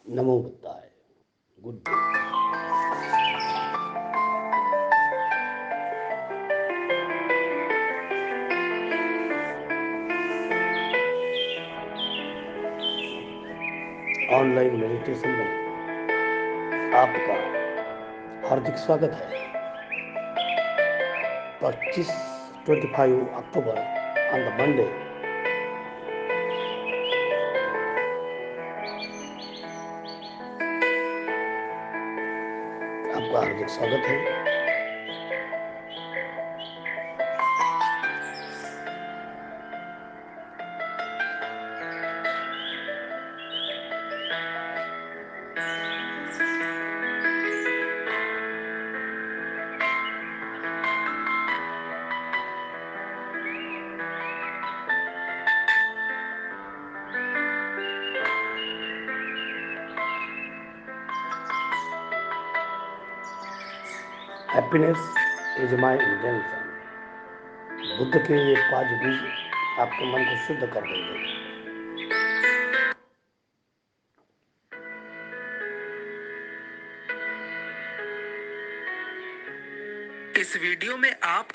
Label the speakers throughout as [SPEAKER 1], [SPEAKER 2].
[SPEAKER 1] नमो बुद्धाय। Good day. Online meditation में आपका हार्दिक स्वागत है। 25 अक्टूबर ऑन द मंडे। आपका हार्दिक स्वागत है। Happiness is my intention. Buddha के ये 5 बीज आपके मन को शुद्ध कर देंगे।
[SPEAKER 2] इस वीडियो में आप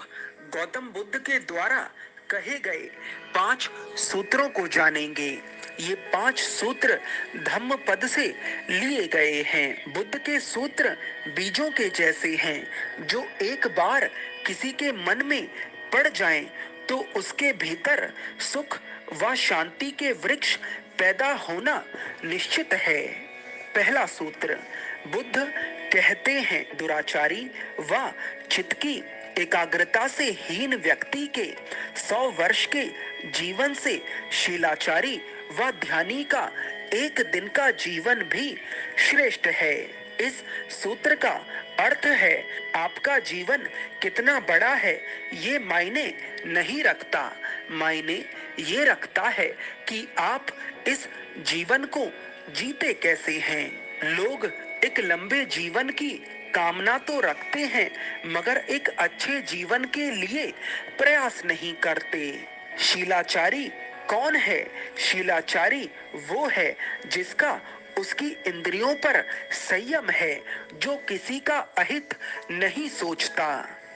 [SPEAKER 2] गौतम बुद्ध के द्वारा कहे गए 5 सूत्रों को जानेंगे। ये 5 सूत्र धम्म पद से लिए गए हैं। बुद्ध के सूत्र बीजों के जैसे हैं, जो एक बार किसी के मन में पड़ जाएं, तो उसके भीतर सुख व शांति के वृक्ष पैदा होना निश्चित है। पहला सूत्र। बुद्ध कहते हैं, दुराचारी व चित्त की एकाग्रता से हीन व्यक्ति के 100 वर्ष के जीवन से शीलाचारी व ध्यानी का एक दिन का जीवन भी श्रेष्ठ है। इस सूत्र का अर्थ है, आपका जीवन कितना बड़ा है ये मायने नहीं रखता। मायने ये रखता है कि आप इस जीवन को जीते कैसे हैं। लोग एक लंबे जीवन की कामना तो रखते हैं, मगर एक अच्छे जीवन के लिए प्रयास नहीं करते। शीलाचारी कौन है? शीलाचारी वो है जिसका उसकी इंद्रियों पर संयम है, जो किसी का अहित नहीं सोचता।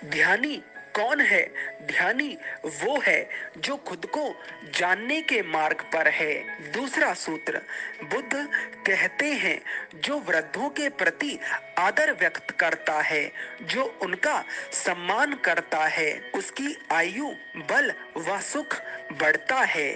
[SPEAKER 2] ध्यानी कौन है? ध्यानी वो है जो खुद को जानने के मार्ग पर है। दूसरा सूत्र। बुद्ध कहते हैं, जो वृद्धों के प्रति आदर व्यक्त करता है, जो उनका सम्मान करता है, उसकी आयु, बल व सुख बढ़ता है।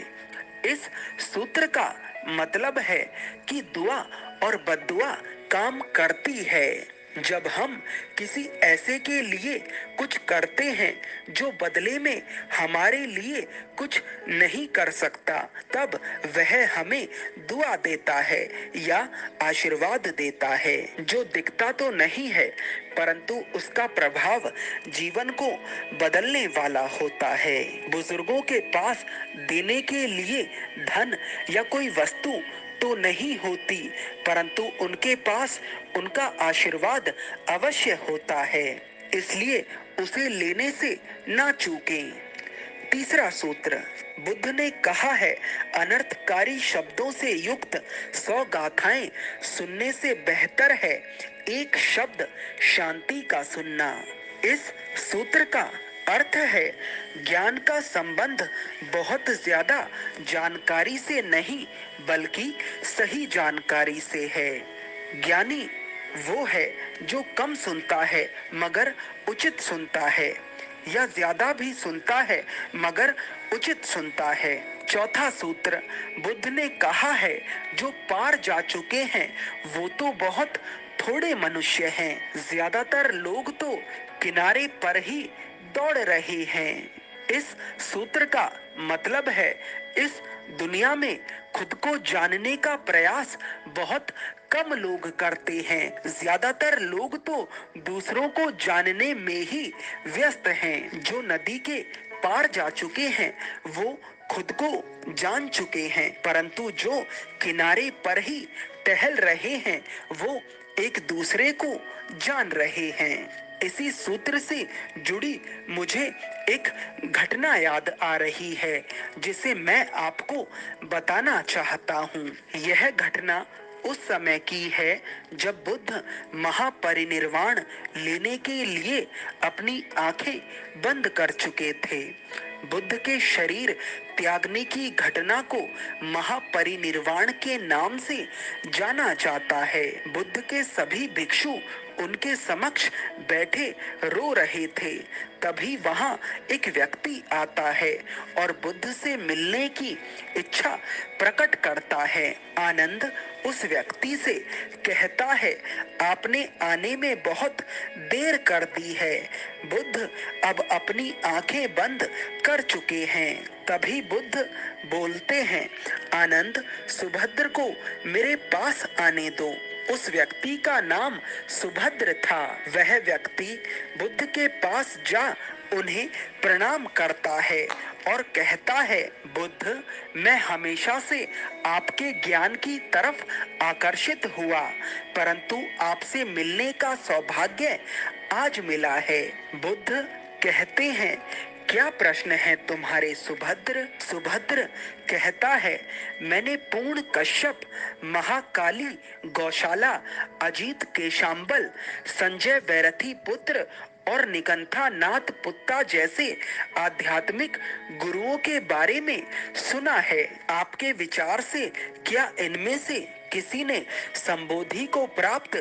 [SPEAKER 2] इस सूत्र का मतलब है कि दुआ और बद्दुआ काम करती है। जब हम किसी ऐसे के लिए कुछ करते हैं जो बदले में हमारे लिए कुछ नहीं कर सकता, तब वह हमें दुआ देता है या आशीर्वाद देता है, जो दिखता तो नहीं है, परंतु उसका प्रभाव जीवन को बदलने वाला होता है। बुजुर्गों के पास देने के लिए धन या कोई वस्तु तो नहीं होती, परंतु उनके पास उनका आशीर्वाद अवश्य होता है, इसलिए उसे लेने से ना चूकें। तीसरा सूत्र। बुद्ध ने कहा है, अनर्थकारी शब्दों से युक्त 100 गाथाएं सुनने से बेहतर है एक शब्द शांति का सुनना। इस सूत्र का अर्थ है, ज्ञान का संबंध बहुत ज्यादा जानकारी से नहीं, बल्कि सही जानकारी से है। ज्ञानी वो है जो कम सुनता है मगर उचित सुनता है, या ज्यादा भी सुनता है मगर उचित सुनता है। चौथा सूत्र। बुद्ध ने कहा है, जो पार जा चुके हैं वो तो बहुत थोड़े मनुष्य हैं, ज्यादातर लोग तो किनारे पर ही दौड़ रहे हैं। इस सूत्र का मतलब है, इस दुनिया में खुद को जानने का प्रयास बहुत कम लोग करते हैं। ज्यादातर लोग तो दूसरों को जानने में ही व्यस्त हैं। जो नदी के पार जा चुके हैं वो खुद को जान चुके हैं, परंतु जो किनारे पर ही टहल रहे हैं वो एक दूसरे को जान रहे हैं। इसी सूत्र से जुड़ी मुझे एक घटना याद आ रही है, जिसे मैं आपको बताना चाहता हूँ। यह घटना उस समय की है जब बुद्ध महापरिनिर्वाण लेने के लिए अपनी आंखें बंद कर चुके थे। बुद्ध के शरीर त्यागने की घटना को महापरिनिर्वाण के नाम से जाना जाता है। बुद्ध के सभी भिक्षु उनके समक्ष बैठे रो रहे थे। तभी वहां एक व्यक्ति आता है और बुद्ध से मिलने की इच्छा प्रकट करता है। आनंद उस व्यक्ति से कहता है, आपने आने में बहुत देर कर दी है। बुद्ध अब अपनी आंखें बंद कर चुके हैं। तभी बुद्ध बोलते हैं, आनंद, सुभद्र को मेरे पास आने दो। उस व्यक्ति का नाम सुभद्र था। वह व्यक्ति बुद्ध के पास जा उन्हें प्रणाम करता है और कहता है, बुद्ध, मैं हमेशा से आपके ज्ञान की तरफ आकर्षित हुआ, परंतु आपसे मिलने का सौभाग्य आज मिला है। बुद्ध कहते हैं, क्या प्रश्न है तुम्हारे सुभद्र? सुभद्र कहता है, मैंने पूर्ण कश्यप, महाकाली गौशाला, अजीत केशांबल, संजय वैरथी पुत्र और निकंथा नाथ पुत्ता जैसे आध्यात्मिक गुरुओं के बारे में सुना है। आपके विचार से क्या इनमें से किसी ने संबोधि को प्राप्त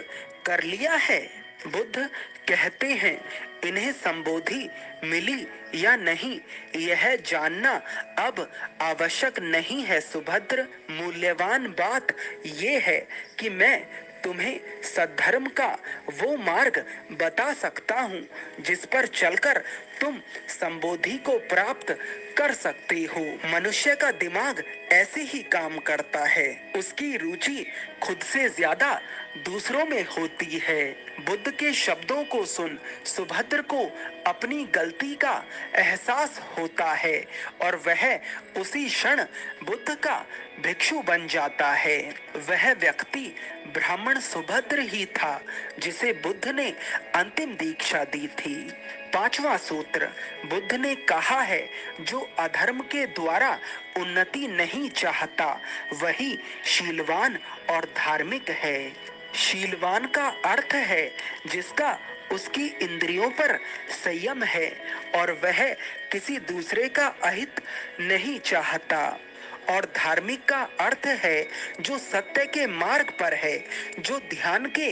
[SPEAKER 2] कर लिया है? बुद्ध कहते हैं, इन्हें संबोधि मिली या नहीं यह जानना अब आवश्यक नहीं है सुभद्र। मूल्यवान बात ये है कि मैं तुम्हें सद्धर्म का वो मार्ग बता सकता हूँ जिस पर चलकर तुम संबोधि को प्राप्त कर सकते हो। मनुष्य का दिमाग ऐसे ही काम करता है। उसकी रुचि खुद से ज्यादा दूसरों में होती है। बुद्ध के शब्दों को सुन सुभद्र को अपनी गलती का एहसास होता है और वह उसी क्षण बुद्ध का भिक्षु बन जाता है। वह व्यक्ति ब्राह्मण सुभद्र ही था जिसे बुद्ध ने अंतिम दीक्षा दी थी। पांचवा सूत्र, बुद्ध ने कहा है, जो अधर्म के द्वारा उन्नति नहीं चाहता वही शीलवान और धार्मिक है। शीलवान का अर्थ है जिसका उसकी इंद्रियों पर संयम है और वह किसी दूसरे का अहित नहीं चाहता। और धार्मिक का अर्थ है जो सत्य के मार्ग पर है, जो ध्यान के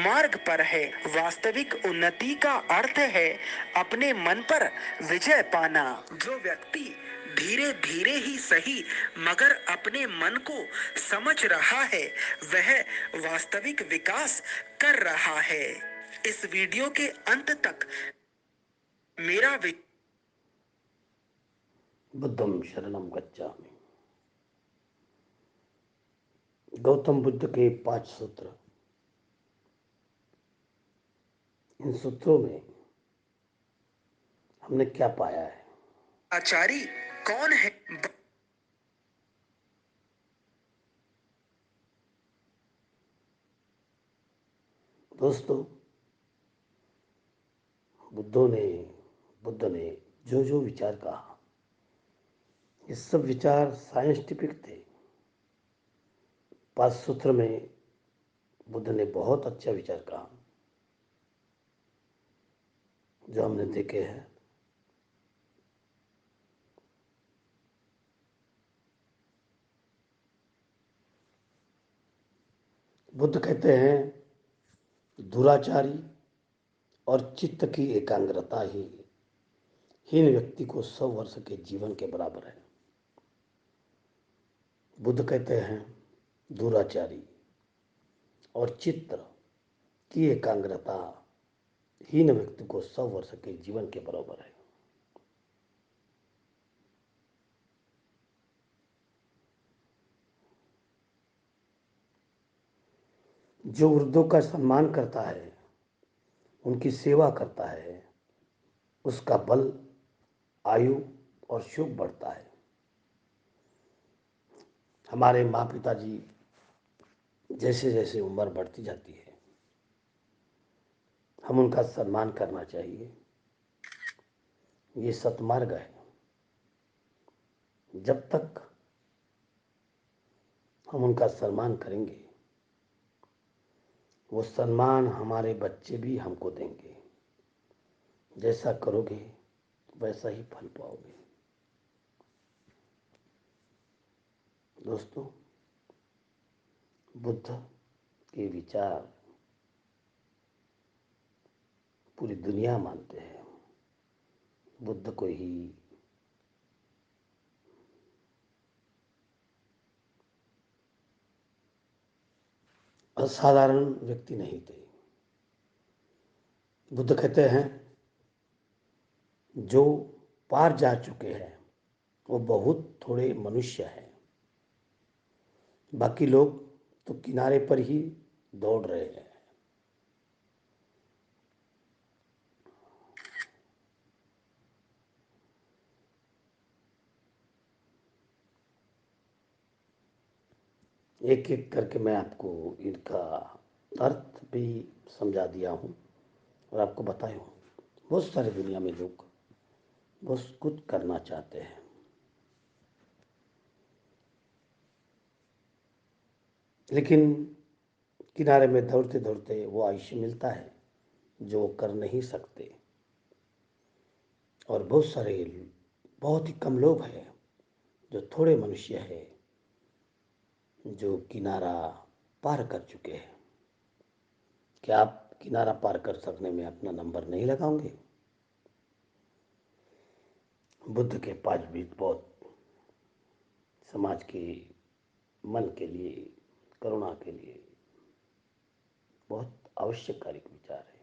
[SPEAKER 2] मार्ग पर है। वास्तविक उन्नति का अर्थ है अपने मन पर विजय पाना। जो व्यक्ति धीरे धीरे ही सही मगर अपने मन को समझ रहा है वह वास्तविक विकास कर रहा है। इस वीडियो के अंत तक मेरा
[SPEAKER 1] बुद्धम शरणम गच्छामि। गौतम बुद्ध के 5 सूत्र। इन सूत्रों में हमने क्या पाया है?
[SPEAKER 2] आचार्य कौन है?
[SPEAKER 1] दोस्तों, बुद्ध ने जो जो विचार कहा, ये सब विचार साइंटिफिक थे। 5 सूत्र में बुद्ध ने बहुत अच्छा विचार कहा जो हमने देखे हैं। बुद्ध कहते हैं, दुराचारी और चित्त की एकाग्रता ही हीन व्यक्ति को 100 वर्ष के जीवन के बराबर है। बुद्ध कहते हैं, दुराचारी और चित्त की एकाग्रता हीन व्यक्ति को 100 वर्ष के जीवन के बराबर है। जो वृद्धों का सम्मान करता है, उनकी सेवा करता है, उसका बल, आयु और सुख बढ़ता है। हमारे माँ पिताजी जैसे जैसे उम्र बढ़ती जाती है, हम उनका सम्मान करना चाहिए। ये सतमार्ग है। जब तक हम उनका सम्मान करेंगे वो सम्मान हमारे बच्चे भी हमको देंगे। जैसा करोगे वैसा ही फल पाओगे। दोस्तों, बुद्ध के विचार पूरी दुनिया मानते हैं। बुद्ध को ही असाधारण व्यक्ति नहीं थे। बुद्ध कहते हैं जो पार जा चुके हैं वो बहुत थोड़े मनुष्य हैं, बाकी लोग तो किनारे पर ही दौड़ रहे हैं। एक एक करके मैं आपको इनका अर्थ भी समझा दिया हूँ और आपको बताया हूँ। बहुत सारे दुनिया में लोग बहुत कुछ करना चाहते हैं, लेकिन किनारे में दौड़ते दौड़ते वो आयुष्य मिलता है जो वो कर नहीं सकते। और बहुत ही कम लोग हैं जो थोड़े मनुष्य हैं जो किनारा पार कर चुके हैं। क्या आप किनारा पार कर सकने में अपना नंबर नहीं लगाओगे? बुद्ध के 5 भी बहुत समाज के मन के लिए, करुणा के लिए बहुत आवश्यककारी विचार है।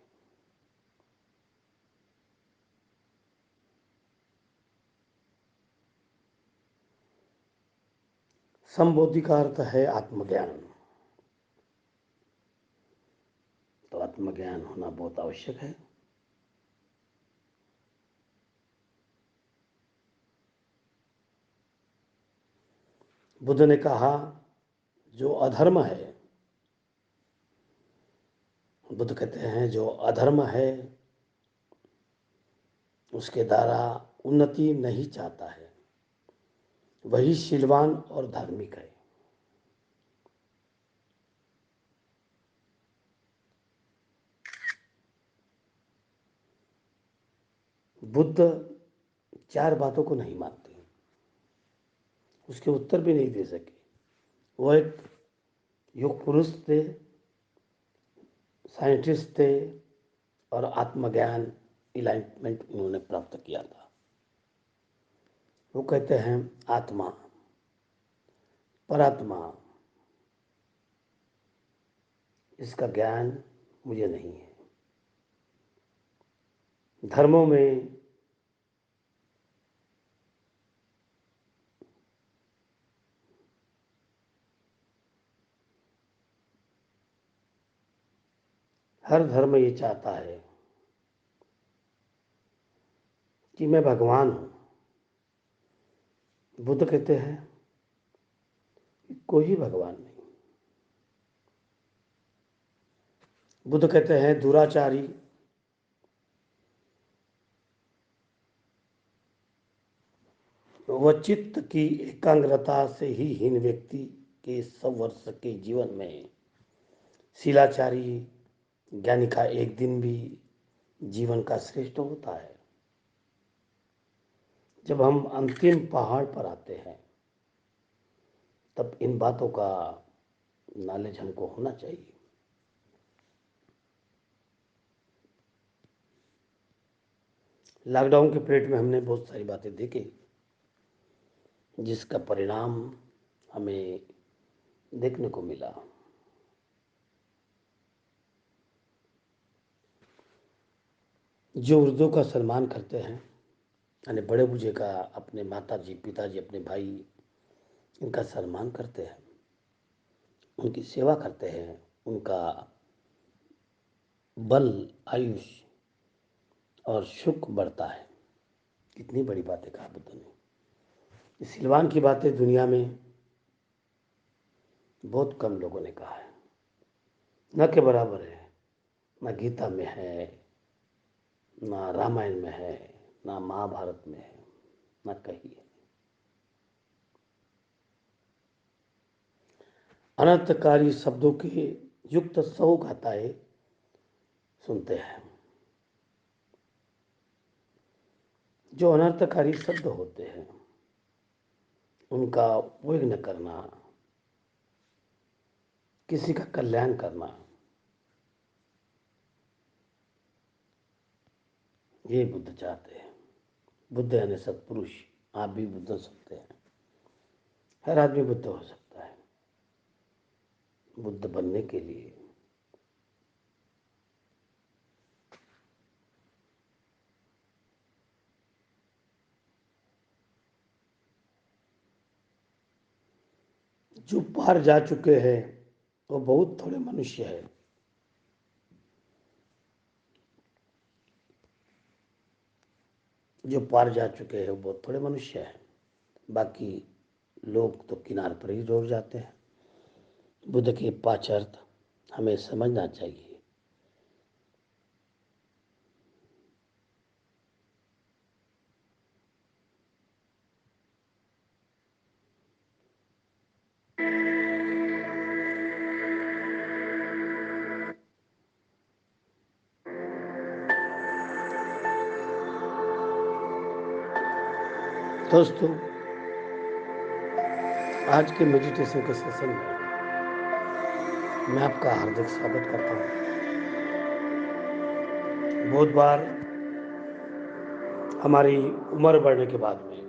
[SPEAKER 1] संबोधि का अर्थ है आत्मज्ञान। तो आत्मज्ञान होना बहुत आवश्यक है। बुद्ध ने कहा जो अधर्म है, बुद्ध कहते हैं जो अधर्म है उसके द्वारा उन्नति नहीं चाहता है, वही शीलवान और धार्मिक है। बुद्ध 4 बातों को नहीं मानते, उसके उत्तर भी नहीं दे सके। वो एक योग पुरुष थे, साइंटिस्ट थे और आत्मज्ञान इलाइटमेंट उन्होंने प्राप्त किया था। वो कहते हैं आत्मा, परात्मा, इसका ज्ञान मुझे नहीं है। धर्मों में हर धर्म ये चाहता है कि मैं भगवान हूँ। बुद्ध कहते हैं कोई भगवान नहीं। बुद्ध कहते हैं दुराचारी व चित्त की एकाग्रता से ही हीन व्यक्ति के 100 वर्ष के जीवन में शिलाचारी ज्ञानी का एक दिन भी जीवन का श्रेष्ठ होता है। जब हम अंतिम पहाड़ पर आते हैं तब इन बातों का नॉलेज हमको होना चाहिए। लॉकडाउन के पीरियड में हमने बहुत सारी बातें देखी जिसका परिणाम हमें देखने को मिला। जो वृद्धों का सम्मान करते हैं, यानी बड़े बूढ़े का, अपने माताजी, पिताजी, अपने भाई, इनका सम्मान करते हैं, उनकी सेवा करते हैं, उनका बल, आयुष और सुख बढ़ता है। कितनी बड़ी बातें कहा बुद्ध ने। इस सिलवान की बातें दुनिया में बहुत कम लोगों ने कहा है, न के बराबर है। न गीता में है, न रामायण में है, न महाभारत में है, न कहीं है। अनर्थकारी शब्दों के युक्त 100 गाथाएं सुनते हैं। जो अनर्थकारी शब्द होते हैं उनका उपयोग न करना, किसी का कल्याण करना, ये बुद्ध चाहते हैं। बुद्ध यानी सत्पुरुष। आप भी बुद्ध हो सकते हैं, हर आदमी बुद्ध हो सकता है। बुद्ध बनने के लिए जो पार जा चुके हैं वो बहुत थोड़े मनुष्य हैं। जो पार जा चुके हैं वो बहुत थोड़े मनुष्य हैं। बाकी लोग तो किनार पर ही रोक जाते हैं। बुद्ध के 5 अर्थ हमें समझना चाहिए। दोस्तों, आज के मेडिटेशन के सेशन में मैं आपका हार्दिक स्वागत करता हूँ। बहुत बार हमारी उम्र बढ़ने के बाद में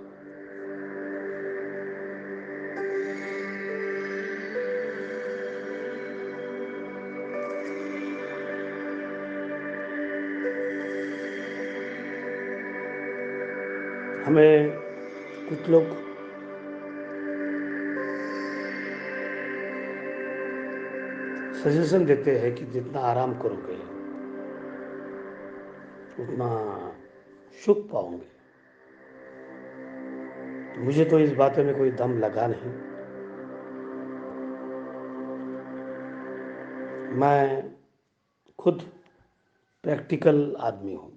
[SPEAKER 1] हमें कुछ लोग सजेशन देते हैं कि जितना आराम करोगे उतना सुख पाओगे। मुझे तो इस बात में कोई दम लगा नहीं। मैं खुद प्रैक्टिकल आदमी हूँ।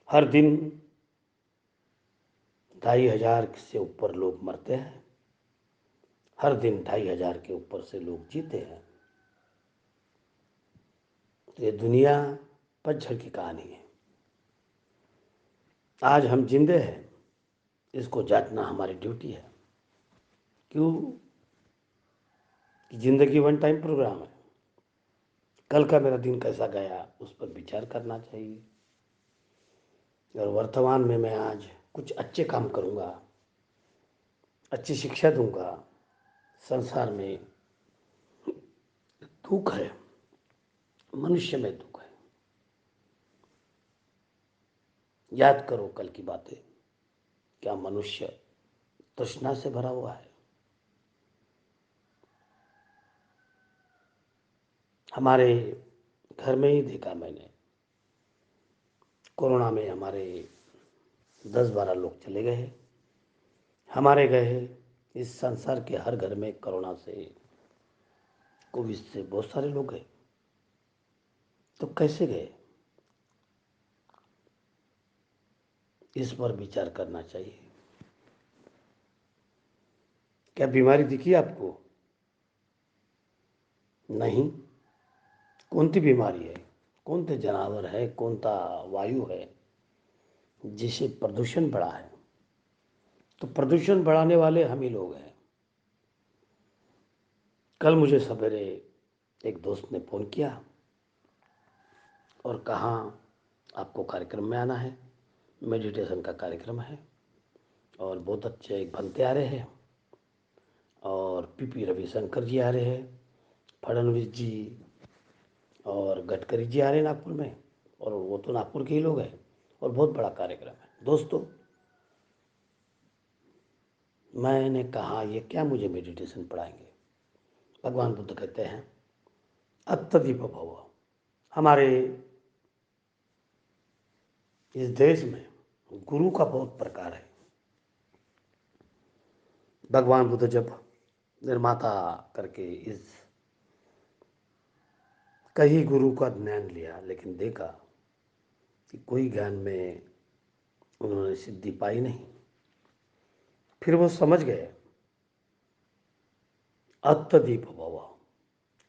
[SPEAKER 1] हर दिन 2,500 से ऊपर लोग मरते हैं। हर दिन 2,500 के ऊपर से लोग जीते हैं। तो ये दुनिया पतझड़ की कहानी है। आज हम जिंदे हैं, इसको जांचना हमारी ड्यूटी है। क्यों कि जिंदगी वन टाइम प्रोग्राम है। कल का मेरा दिन कैसा गया उस पर विचार करना चाहिए। और वर्तमान में मैं आज कुछ अच्छे काम करूँगा, अच्छी शिक्षा दूंगा। संसार में दुख है, मनुष्य में दुख है। याद करो कल की बातें। क्या मनुष्य तृष्णा से भरा हुआ है? हमारे घर में ही देखा मैंने, कोरोना में हमारे 10-12 लोग चले गए। हमारे गए, इस संसार के हर घर में कोरोना से, कोविड से बहुत सारे लोग गए। तो कैसे गए, इस पर विचार करना चाहिए। क्या बीमारी दिखी आपको? नहीं। कोणती बीमारी है, कोणते जनावर है, कोणता वायु है जिसे प्रदूषण बढ़ा है? तो प्रदूषण बढ़ाने वाले हम ही लोग हैं। कल मुझे सवेरे एक दोस्त ने फ़ोन किया और कहा आपको कार्यक्रम में आना है, मेडिटेशन का कार्यक्रम है और बहुत अच्छे एक बनते आ रहे हैं और पीपी रविशंकर जी आ रहे हैं, फडणवीस जी और गडकरी जी आ रहे हैं नागपुर में, और वो तो नागपुर के ही लोग हैं और बहुत बड़ा कार्यक्रम है। दोस्तों, मैंने कहा ये क्या मुझे मेडिटेशन पढ़ाएंगे? भगवान बुद्ध कहते हैं अत्तदीप भव। हमारे इस देश में गुरु का बहुत प्रकार है। भगवान बुद्ध जब निर्माता करके इस कई गुरु का ज्ञान लिया, लेकिन देखा कि कोई ज्ञान में उन्होंने सिद्धि पाई नहीं। फिर वो समझ गए अत्तदीप भव,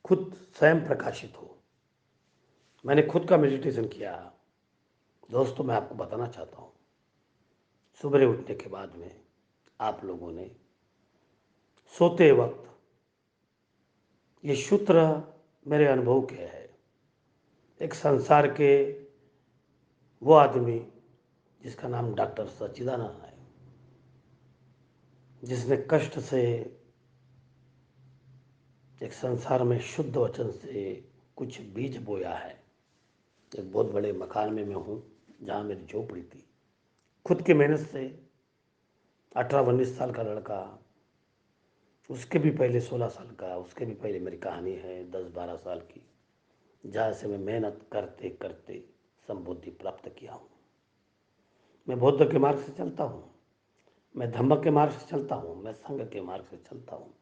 [SPEAKER 1] खुद स्वयं प्रकाशित हो। मैंने खुद का मेडिटेशन किया। दोस्तों, मैं आपको बताना चाहता हूँ, सुबह उठने के बाद में आप लोगों ने सोते वक्त ये सूत्र मेरे अनुभव के है। एक संसार के वो आदमी जिसका नाम डॉक्टर सच्चिदानंद है, जिसने कष्ट से एक संसार में शुद्ध वचन से कुछ बीज बोया है। एक बहुत बड़े मकान में मैं हूँ जहाँ मेरी झोपड़ी थी। खुद की मेहनत से 18-19 साल का लड़का, उसके भी पहले 16 साल का, उसके भी पहले मेरी कहानी है 10-12 साल की, जहाँ से मैं मेहनत करते करते संबुद्धि प्राप्त किया हूँ। मैं बौद्ध के मार्ग से चलता हूँ, मैं धम्म के मार्ग से चलता हूँ, मैं संघ के मार्ग से चलता हूँ।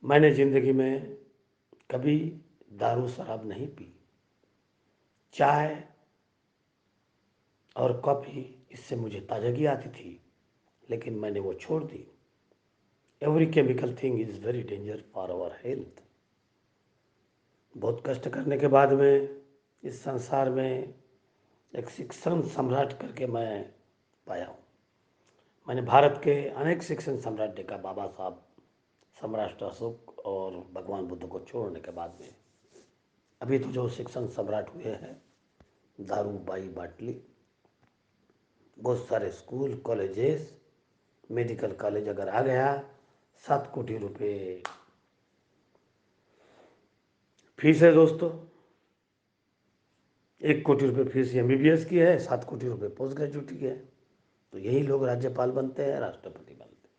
[SPEAKER 1] मैंने ज़िंदगी में कभी दारू शराब नहीं पी। चाय और कॉफ़ी, इससे मुझे ताजगी आती थी, लेकिन मैंने वो छोड़ दी। Every chemical thing is very danger for our health. बहुत कष्ट करने के बाद में इस संसार में एक शिक्षण सम्राट करके मैं पाया हूँ। मैंने भारत के अनेक शिक्षण सम्राट देखा, बाबा साहब, सम्राट अशोक और भगवान बुद्ध को छोड़ने के बाद में अभी तो जो शिक्षण सम्राट हुए हैं, दारूबाई बाटली, बहुत सारे स्कूल कॉलेजेस, मेडिकल कॉलेज अगर आ गया, 7 कोटि रुपए फीस है दोस्तों। 1 कोटि रुपए फीस MBBS की है, 7 कोटि रुपए पोस्ट ग्रेजुएट की है। तो यही लोग राज्यपाल बनते हैं, राष्ट्रपति बनते हैं।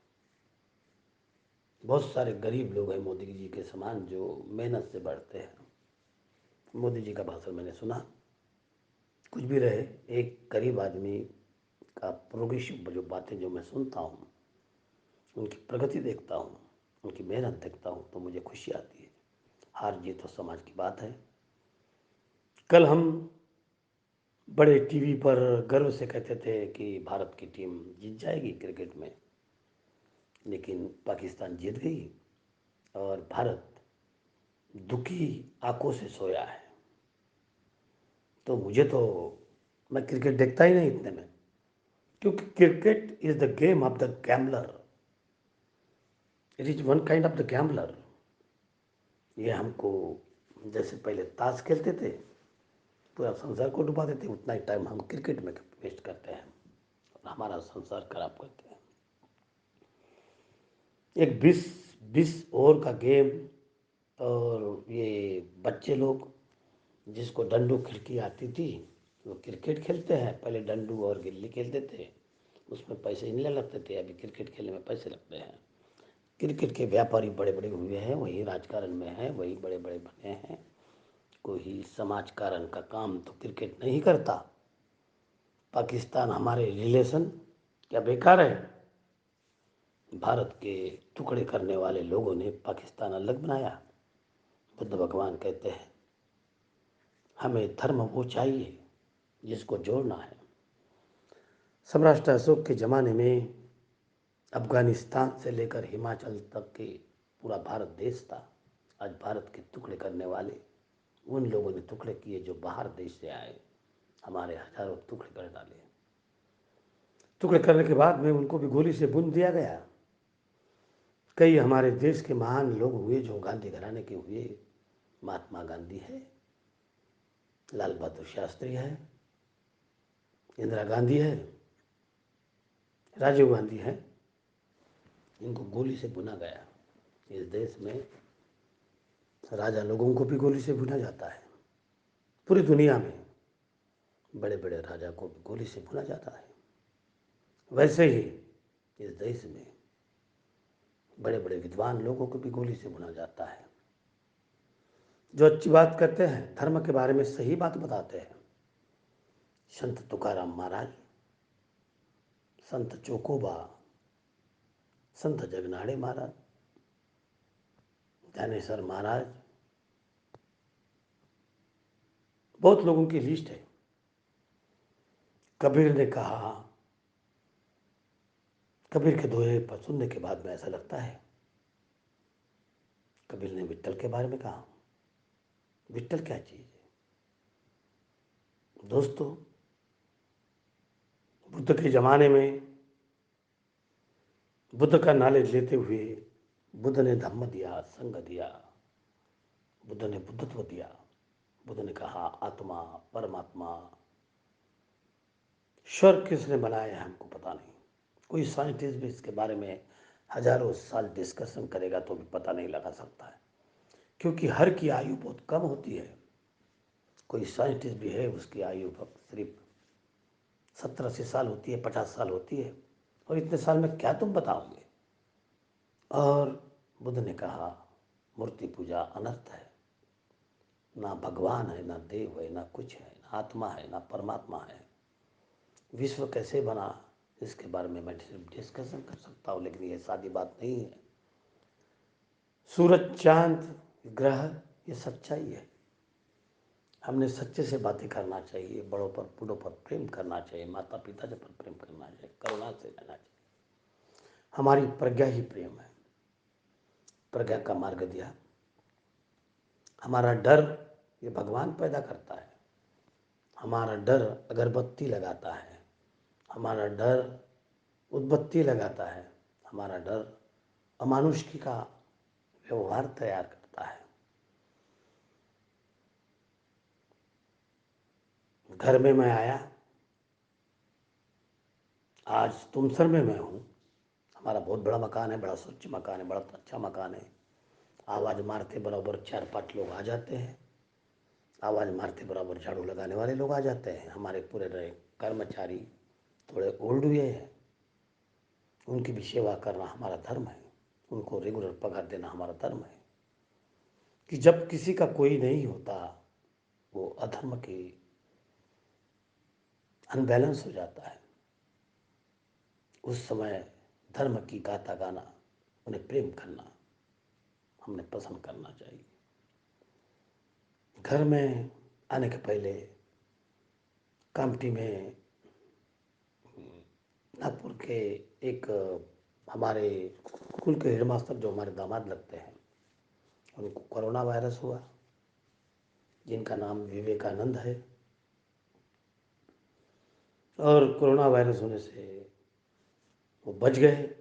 [SPEAKER 1] बहुत सारे गरीब लोग हैं मोदी जी के समान जो मेहनत से बढ़ते हैं। मोदी जी का भाषण मैंने सुना, कुछ भी रहे, एक गरीब आदमी का प्रोग्रेसिव जो बातें जो मैं सुनता हूँ, उनकी प्रगति देखता हूँ, उनकी मेहनत देखता हूँ, तो मुझे खुशी आती है। हार जीत तो समाज की बात है। कल हम बड़े टीवी पर गर्व से कहते थे कि भारत की टीम जीत जाएगी क्रिकेट में, लेकिन पाकिस्तान जीत गई और भारत दुखी आंखों से सोया है। तो मैं क्रिकेट देखता ही नहीं इतने में, क्योंकि cricket is the game of the gambler. It is one kind of the gambler. ये हमको, जैसे पहले ताश खेलते थे, पूरा संसार को डुबा देते, उतना ही टाइम हम क्रिकेट में वेस्ट करते हैं और हमारा संसार खराब करते हैं। एक 20 ओवर का गेम, और ये बच्चे लोग जिसको डंडू खिड़की आती थी, वो क्रिकेट खेलते हैं। पहले डंडू और गिल्ली खेलते थे, उसमें पैसे नहीं लगते थे। अभी क्रिकेट खेलने में पैसे लगते हैं। क्रिकेट के व्यापारी बड़े बड़े हुए हैं, वही राजकारण में हैं, वही बड़े बड़े बने हैं। कोई समाज कारण का काम तो क्रिकेट नहीं करता। पाकिस्तान हमारे रिलेशन क्या बेकार है? भारत के टुकड़े करने वाले लोगों ने पाकिस्तान अलग बनाया। बुद्ध भगवान कहते हैं हमें धर्म वो चाहिए जिसको जोड़ना है। सम्राट अशोक के ज़माने में अफगानिस्तान से लेकर हिमाचल तक के पूरा भारत देश था। आज भारत के टुकड़े करने वाले उन लोगों ने टुकड़े किए जो बाहर देश से आए, हमारे हजारों टुकड़े कर डाले। टुकड़े करने के बाद में उनको भी गोली से भून दिया गया। कई हमारे देश के महान लोग हुए जो गांधी घराने के हुए। महात्मा गांधी है, लाल बहादुर शास्त्री है, इंदिरा गांधी है, राजीव गांधी है। इनको गोली से भुना गया। इस देश में राजा लोगों को भी गोली से भुना जाता है। पूरी दुनिया में बड़े बड़े राजा को भी गोली से भुना जाता है। वैसे ही इस देश में बड़े बड़े विद्वान लोगों को भी गोली से भुना जाता है। जो अच्छी बात करते हैं, धर्म के बारे में सही बात बताते हैं, संत तुकाराम महाराज, संत चोकोबा, संत जगनाड़े महाराज, ज्ञानेश्वर महाराज, बहुत लोगों की लिस्ट है। कबीर ने कहा, कबीर के दोहे पर सुनने के बाद में ऐसा लगता है कबीर ने विट्ठल के बारे में कहा। विट्ठल क्या चीज़ है दोस्तों? बुद्ध के ज़माने में बुद्ध का नॉलेज लेते हुए बुद्ध ने धम्म दिया, संग दिया, बुद्ध ने बुद्धत्व दिया। बुद्ध ने कहा आत्मा, परमात्मा, ईश्वर किसने बनाया है हमको पता नहीं। कोई साइंटिस्ट भी इसके बारे में हजारों साल डिस्कशन करेगा तो भी पता नहीं लगा सकता है, क्योंकि हर की आयु बहुत कम होती है। कोई साइंटिस्ट भी है उसकी आयु सिर्फ 70-80 साल होती है, 50 साल होती है, और इतने साल में क्या तुम बताओगे। और बुद्ध ने कहा मूर्ति पूजा अनर्थ है, ना भगवान है, ना देव है, ना कुछ है, ना आत्मा है, ना परमात्मा है। विश्व कैसे बना इसके बारे में मैं सिर्फ डिस्कशन कर सकता हूँ, लेकिन ये सादी बात नहीं है। सूरज, चांद, ग्रह, ये सच्चाई है। हमने सच्चे से बातें करना चाहिए, बड़ों पर बूढ़ों पर प्रेम करना चाहिए, माता पिता पर प्रेम करना चाहिए, करुणा से रहना चाहिए। हमारी प्रज्ञा ही प्रेम है, प्रज्ञा का मार्ग दिया। हमारा डर ये भगवान पैदा करता है। हमारा डर अगरबत्ती लगाता है, हमारा डर उद्बत्ती लगाता है, हमारा डर अमानुषिक का व्यवहार तैयार करता है। घर में मैं आया, आज तुमसर में मैं हूँ। हमारा बहुत बड़ा मकान है, बड़ा स्वच्छ मकान है, बड़ा अच्छा मकान है। आवाज़ मारते बराबर 4-5 लोग आ जाते हैं, आवाज़ मारते बराबर झाड़ू लगाने वाले लोग आ जाते हैं। हमारे पूरे रहे कर्मचारी थोड़े ओल्ड हुए हैं, उनकी भी सेवा करना हमारा धर्म है, उनको रेगुलर पगार देना हमारा धर्म है। कि जब किसी का कोई नहीं होता, वो अधर्म के अनबैलेंस हो जाता है, उस समय धर्म की गाथा गाना, उन्हें प्रेम करना हमने पसंद करना चाहिए। घर में आने के पहले कामटी में नागपुर के एक हमारे स्कूल के हेडमास्टर जो हमारे दामाद लगते हैं, उनको कोरोना वायरस हुआ, जिनका नाम विवेकानंद है। और कोरोना वायरस होने से वो बच गए।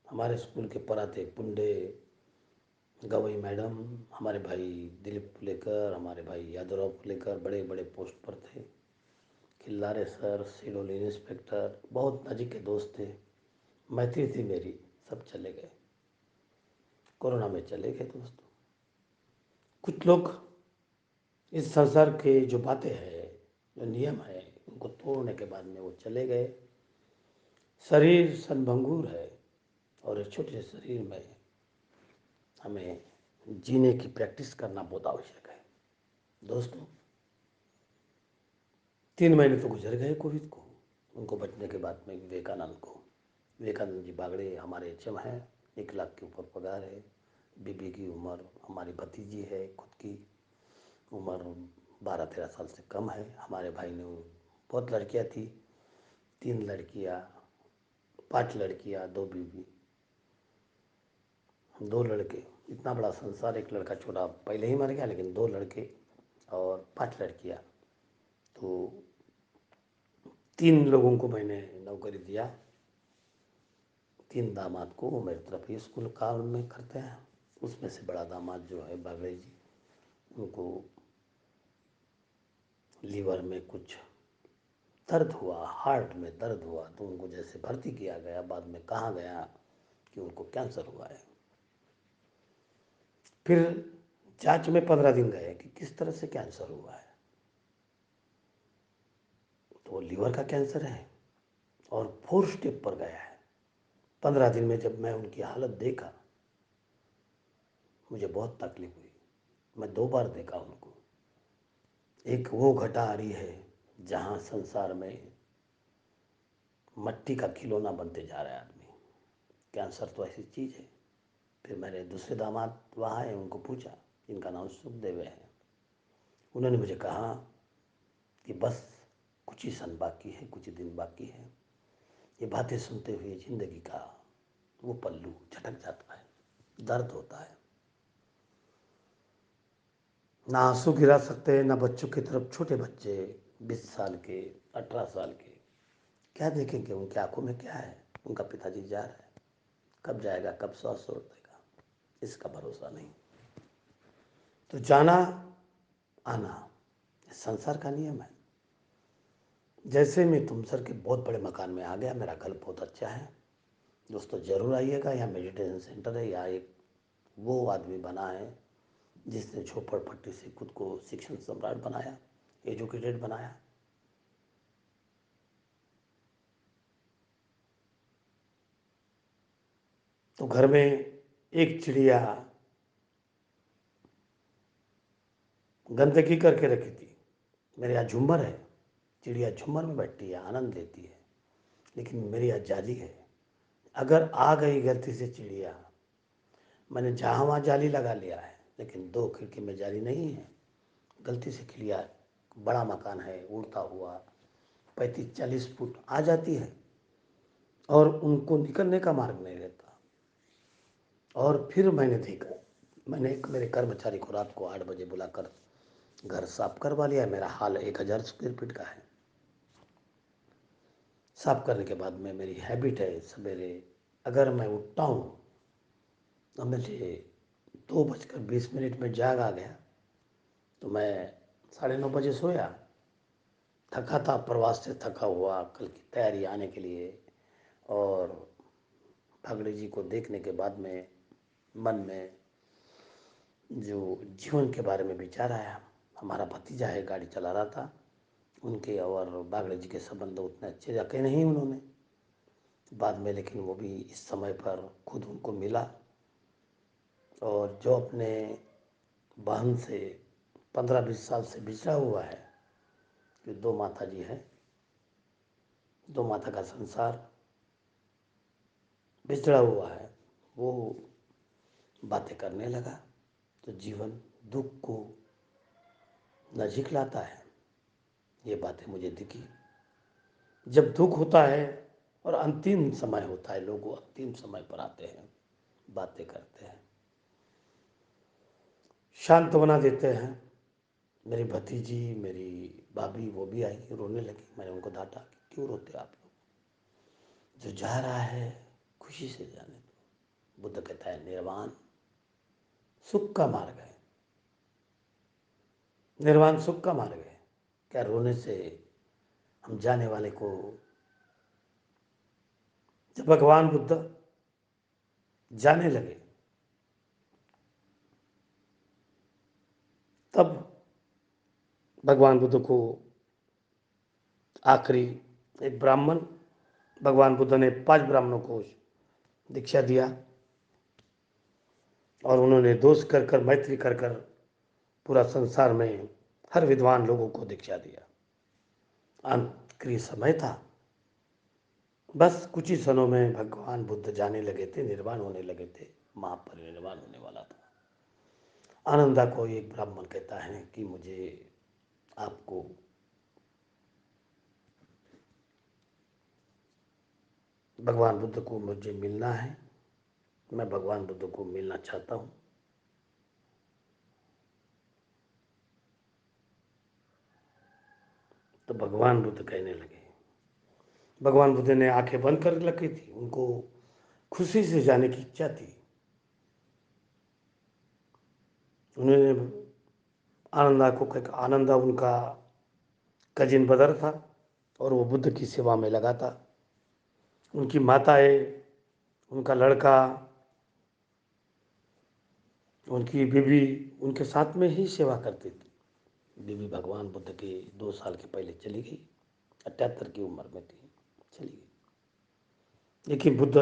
[SPEAKER 1] हमारे स्कूल के पढ़ाते पुंडे, गवई मैडम, हमारे भाई दिलीप पुलेकर, हमारे भाई यादवराव पुलेकर बड़े बड़े पोस्ट पर थे। खिल्लारे सर, सिडोल इंस्पेक्टर, बहुत नज़दीक के दोस्त थे, मैत्री थी मेरी, सब चले गए, कोरोना में चले गए दोस्तों। कुछ लोग इस संसार के जो बातें हैं, जो नियम है, उनको तोड़ने के बाद में वो चले गए। शरीर सनभंगुर है, और इस छोटे से शरीर में हमें जीने की प्रैक्टिस करना बहुत आवश्यक है दोस्तों। 3 महीने तो गुजर गए कोविड को, उनको बचने के बाद में विवेकानंद जी बागड़े हमारे एचएम हैं, 1 लाख के ऊपर पगार है। बीबी की उम्र, हमारी भतीजी है, खुद की उम्र 12-13 साल से कम है। हमारे भाई ने बहुत लड़कियां थी, 3 लड़कियां, 5 लड़कियां, 2 बीबी, 2 लड़के। इतना बड़ा संसार, एक लड़का छोटा पहले ही मर गया, लेकिन 2 लड़के और 5 लड़कियां। तो 3 लोगों को मैंने नौकरी दिया, 3 दामाद को, वो मेरी तरफ ही स्कूल काम में करते हैं। उसमें से बड़ा दामाद जो है बागड़े जी, उनको लीवर में कुछ दर्द हुआ, हार्ट में दर्द हुआ, तो उनको जैसे भर्ती किया गया। बाद में कहा गया कि उनको कैंसर हुआ है। फिर जांच में 15 दिन गए कि किस तरह से कैंसर हुआ है, तो वो लीवर का कैंसर है और 4 स्टेप पर गया है। 15 दिन में जब मैं उनकी हालत देखा, मुझे बहुत तकलीफ हुई। मैं 2 बार देखा उनको। एक वो घटा आ रही है जहाँ संसार में मट्टी का खिलौना बनते जा रहा है आदमी। कैंसर तो ऐसी चीज़ है। फिर मेरे दूसरे दामाद वहाँ आए, उनको पूछा, जिनका नाम सुखदेव है। उन्होंने मुझे कहा कि बस कुछ ही सन बाकी है, कुछ ही दिन बाकी है। ये बातें सुनते हुए ज़िंदगी का वो पल्लू झटक जाता है, दर्द होता है। ना आंसू गिरा सकते हैं, ना बच्चों की तरफ। छोटे बच्चे 20 साल के, 18 साल के, क्या देखेंगे? उनकी आंखों में क्या है? उनका पिताजी जा रहा है, कब जाएगा, कब सांस छोड़ देगा, इसका भरोसा नहीं। तो जाना आना संसार का नियम है। जैसे मैं तुमसर के बहुत बड़े मकान में आ गया, मेरा घर बहुत अच्छा है दोस्तों, ज़रूर आइएगा। यहाँ मेडिटेशन सेंटर है। यहाँ एक वो आदमी बना है जिसने झोपड़पट्टी से खुद को शिक्षण सम्राट बनाया, एजुकेटेड बनाया। तो घर में एक चिड़िया गंदगी करके रखी थी। मेरे यहाँ झूमर है, चिड़िया झूमर में बैठती है, आनंद लेती है। लेकिन मेरी यहाँ जाली है। अगर आ गई गलती से चिड़िया, मैंने जहाँ वहाँ जाली लगा लिया है, लेकिन 2 खिड़की में जाली नहीं है। गलती से चिड़िया, बड़ा मकान है, उड़ता हुआ 35-40 फुट आ जाती है और उनको निकलने का मार्ग नहीं रहता। और फिर मैंने देखा, मैंने मेरे कर्मचारी को रात को 8 बजे बुलाकर घर साफ करवा लिया। मेरा हाल 1000 स्क्वायर फीट का है। साफ करने के बाद में मेरी हैबिट है, सवेरे अगर मैं उठता हूँ तो मुझे 2:20 में जाग आ गया तो मैं 9:30 बजे सोया। थका था, प्रवास से थका हुआ, कल की तैयारी आने के लिए। और फागड़े जी को देखने के बाद में मन में जो जीवन के बारे में विचार आया। हमारा भतीजा है, गाड़ी चला रहा था। उनके और बागड़े जी के संबंध उतने अच्छे रखे नहीं उन्होंने बाद में, लेकिन वो भी इस समय पर खुद उनको मिला। और जो अपने बहन से 15-20 साल से बिछड़ा हुआ है, जो 2 माता जी हैं, 2 माता का संसार बिछड़ा हुआ है, वो बातें करने लगा। तो जीवन दुख को नजीक लाता है, ये बातें मुझे दिखी। जब दुख होता है और अंतिम समय होता है, लोग अंतिम समय पर आते हैं, बातें करते हैं, शांत बना देते हैं। मेरी भतीजी, मेरी भाभी, वो भी आई, रोने लगी। मैंने उनको डांटा कि क्यों रोते आप लोग, जो जा रहा है खुशी से जाने दो। बुद्ध कहता है निर्वाण सुख का मार्ग है, निर्वाण सुख का मार्ग है। क्या रोने से हम जाने वाले को? जब भगवान बुद्ध जाने लगे तब भगवान बुद्ध को आखिरी एक ब्राह्मण, भगवान बुद्ध ने 5 ब्राह्मणों को दीक्षा दिया और उन्होंने दोष कर कर, मैत्री कर कर पूरा संसार में हर विद्वान लोगों को दीक्षा दिया। आखिरी समय था, बस कुछ ही क्षणों में भगवान बुद्ध जाने लगे थे, निर्वाण होने लगे थे, महापरिनिर्वाण होने वाला था। आनंदा को एक ब्राह्मण कहता है कि मुझे आपको भगवान बुद्ध को मुझे मिलना है, मैं भगवान बुद्ध को मिलना चाहता हूँ। तो भगवान बुद्ध कहने लगे, भगवान बुद्ध ने आंखें बंद कर रखी थी, उनको खुशी से जाने की इच्छा थी। उन्होंने आनंदा को कहा, आनंदा उनका कजिन ब्रदर था और वो बुद्ध की सेवा में लगा था। उनकी माताएं, उनका लड़का, उनकी बीवी उनके साथ में ही सेवा करती थी। बीवी भगवान बुद्ध के 2 साल के पहले चली गई, 78 की उम्र में थी, चली गई। लेकिन बुद्ध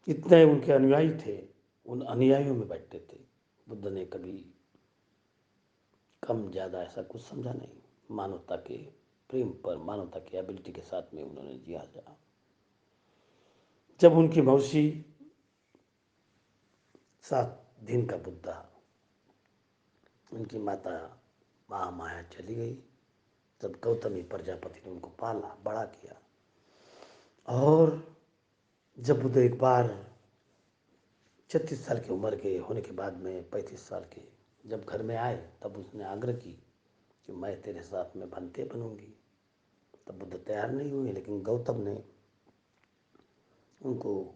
[SPEAKER 1] इतने उनके अनुयायी थे, उन अनुयायियों में बैठते थे। बुद्ध ने कभी कम ज़्यादा ऐसा कुछ समझा नहीं। मानवता के प्रेम पर, मानवता की एबिलिटी के साथ में उन्होंने जिया जा। जब उनकी मौसी 7 दिन का बुद्धा, उनकी माता महामाया चली गई, तब गौतमी प्रजापति ने उनको पाला, बड़ा किया। और जब बुद्ध एक बार 36 साल की उम्र के होने के बाद में 35 साल के जब घर में आए तब उसने आग्रह की कि मैं तेरे साथ में बनते बनूंगी। तब बुद्ध तैयार नहीं हुए, लेकिन गौतम ने उनको,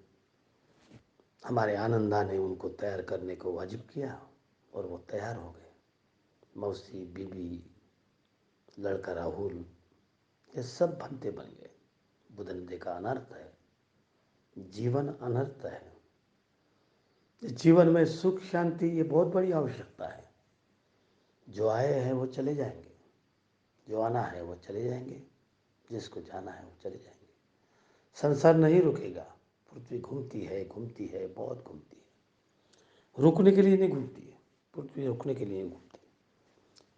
[SPEAKER 1] हमारे आनंदा ने उनको तैयार करने को वाजिब किया और वो तैयार हो गए। मौसी, बीबी, लड़का राहुल, ये सब बनते बन गए। बुद्ध ने देखा अनर्थ है, जीवन अनर्थ है। जीवन में सुख शांति ये बहुत बड़ी आवश्यकता है। जो आए हैं वो चले जाएंगे, जो आना है वो चले जाएंगे, जिसको जाना है वो चले जाएंगे। संसार नहीं रुकेगा। पृथ्वी घूमती है, बहुत घूमती है। रुकने के लिए नहीं घूमती है, पृथ्वी रुकने के लिए नहीं घूमती।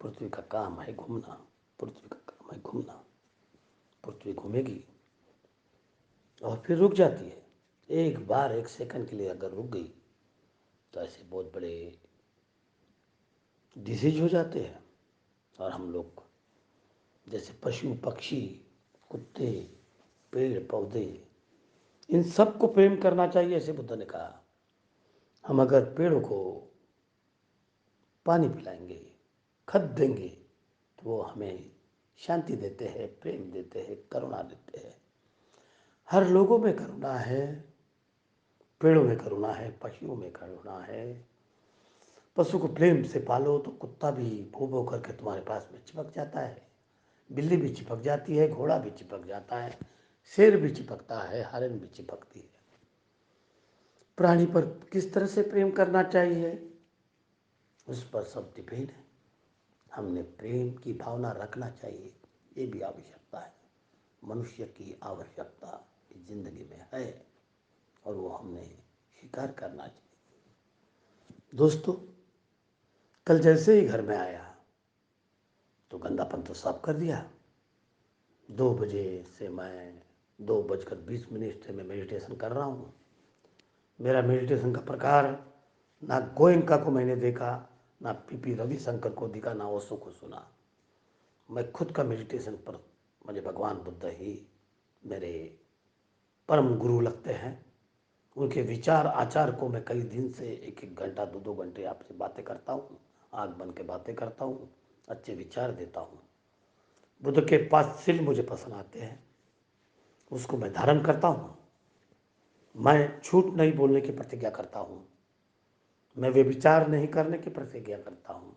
[SPEAKER 1] पृथ्वी का काम है घूमना, पृथ्वी का काम है घूमना। पृथ्वी घूमेगी और फिर रुक जाती है। एक बार 1 सेकंड के लिए अगर रुक गई तो ऐसे बहुत बड़े डिसीज हो जाते हैं। और हम लोग जैसे पशु पक्षी, कुत्ते, पेड़ पौधे, इन सबको प्रेम करना चाहिए, ऐसे बुद्ध ने कहा। हम अगर पेड़ों को पानी पिलाएंगे, खत देंगे, तो वो हमें शांति देते हैं, प्रेम देते हैं, करुणा देते हैं। हर लोगों में करुणा है, पेड़ों में करुणा है, पशुओं में करुणा है। पशु को प्रेम से पालो तो कुत्ता भी भौ भौ करके तुम्हारे पास में चिपक जाता है, बिल्ली भी चिपक जाती है, घोड़ा भी चिपक जाता है, शेर भी चिपकता है, हरिन भी चिपकती है। प्राणी पर किस तरह से प्रेम करना चाहिए, उस पर सब डिपेंड है। हमने प्रेम की भावना रखना चाहिए, ये भी आवश्यकता है। मनुष्य की आवश्यकता इस जिंदगी में है और वो हमने स्वीकार करना चाहिए। दोस्तों, कल जैसे ही घर में आया तो गंदापन तो साफ कर दिया। 2 बजे से मैं 2:20 से मैं मेडिटेशन कर रहा हूँ। मेरा मेडिटेशन का प्रकार ना गोयंका को मैंने देखा, ना पीपी रविशंकर को दिखा, ना ओशो को सुना। मैं खुद का मेडिटेशन पर, मुझे भगवान बुद्ध ही मेरे परम गुरु लगते हैं। उनके विचार आचार को मैं कई दिन से 1-1 घंटा 2-2 घंटे आपसे बातें करता हूँ, आँख बन के बातें करता हूँ, अच्छे विचार देता हूँ। बुद्ध के 5 सील मुझे पसंद आते हैं, उसको मैं धारण करता हूँ। मैं झूठ नहीं बोलने की प्रतिज्ञा करता हूँ, मैं व्यभिचार नहीं करने की प्रतिज्ञा करता हूँ,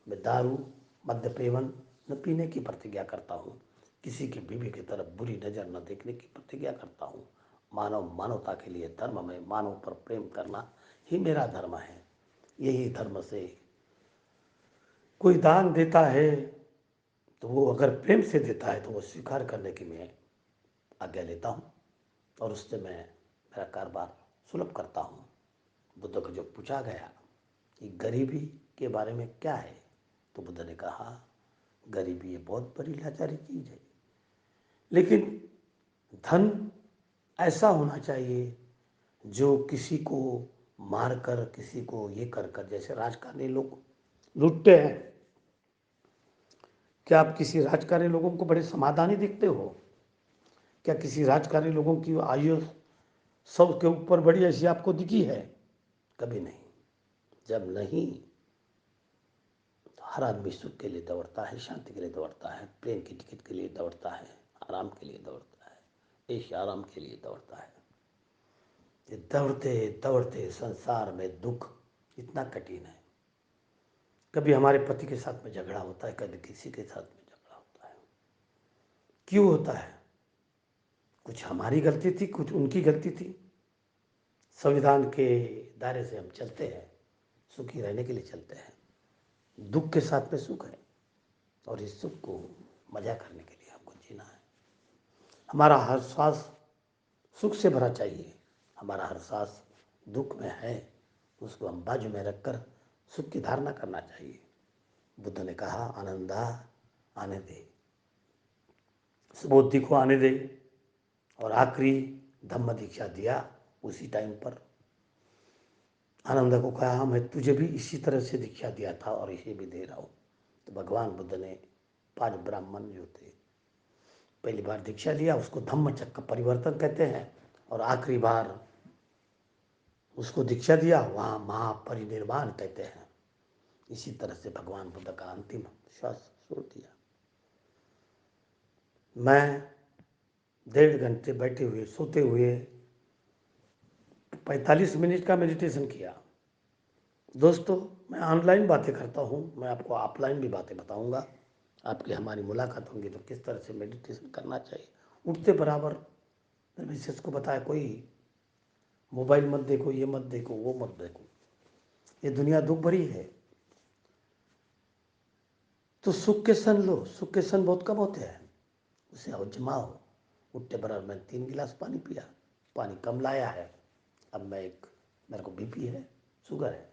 [SPEAKER 1] मैं दारू मद्यपेवन न पीने की प्रतिज्ञा करता हूँ, किसी की बीवी की तरफ बुरी नज़र न देखने की प्रतिज्ञा करता हूँ। मानव मानवता के लिए धर्म में मानव पर प्रेम करना ही मेरा धर्म है। यही धर्म से कोई दान देता है तो वो अगर प्रेम से देता है तो वो स्वीकार करने की मैं आज्ञा लेता हूँ और उससे मैं मेरा कारोबार सुलभ करता हूँ। बुद्ध को जो पूछा गया कि गरीबी के बारे में क्या है, तो बुद्ध ने कहा गरीबी ये बहुत बड़ी लाचारी चीज़ है, लेकिन धन ऐसा होना चाहिए जो किसी को मार कर, किसी को ये कर कर, जैसे राजकारणी लोग लूटते हैं। क्या आप किसी राजकारणी लोगों को बड़े समाधानी दिखते हो? क्या किसी राजकारणी लोगों की आयु सबके ऊपर बड़ी ऐसी आपको दिखी है? कभी नहीं। जब नहीं तो हर आदमी सुख के लिए दौड़ता है, शांति के लिए दौड़ता है, प्रेम की टिकट के लिए दौड़ता है, आराम के लिए दौड़ता है, ऐश आराम के लिए दौड़ता है। ये दौड़ते दौड़ते संसार में दुख इतना कठिन है। कभी हमारे पति के साथ में झगड़ा होता है, कभी किसी के साथ में झगड़ा होता है। क्यों होता है? कुछ हमारी गलती थी, कुछ उनकी गलती थी। संविधान के दायरे से हम चलते हैं, सुखी रहने के लिए चलते हैं। दुख के साथ में सुख है और इस सुख को मजा करने के लिए हमको जीना है। हमारा हर सांस सुख से भरा चाहिए, हमारा हर सांस दुख में है, उसको हम बाजू में रखकर सुख की धारणा करना चाहिए। बुद्ध ने कहा आनंदा आने दे, सुबोधि को आने दे, और आखिरी धम्म दीक्षा दिया उसी टाइम पर। आनंद को कहा मैं तुझे भी इसी तरह से दीक्षा दिया था और इसे भी दे रहा हूँ। तो भगवान बुद्ध ने 5 ब्राह्मण जो थे, पहली बार दीक्षा लिया, उसको धम्म चक्र परिवर्तन कहते हैं, और आखिरी बार उसको दीक्षा दिया, वहाँ महापरिनिर्वाण कहते हैं। इसी तरह से भगवान बुद्ध का अंतिम श्वास छोड़ दिया। मैं 1.5 घंटे बैठे हुए सोते हुए 45 मिनट का मेडिटेशन किया। दोस्तों, मैं ऑनलाइन बातें करता हूँ, मैं आपको ऑफलाइन भी बातें बताऊँगा। आपकी हमारी मुलाकात होंगी तो किस तरह से मेडिटेशन करना चाहिए। उठते बराबर मिसेस को बताया, कोई मोबाइल मत देखो, ये मत देखो, वो मत देखो, ये दुनिया दुख भरी है। तो सुख के सन लो, सुख के सन बहुत कम होते हैं, उसे जमाओ। उठते बराबर मैं 3 गिलास पानी पिया, पानी कम लाया है। अब मेरे को बीपी है, शुगर है।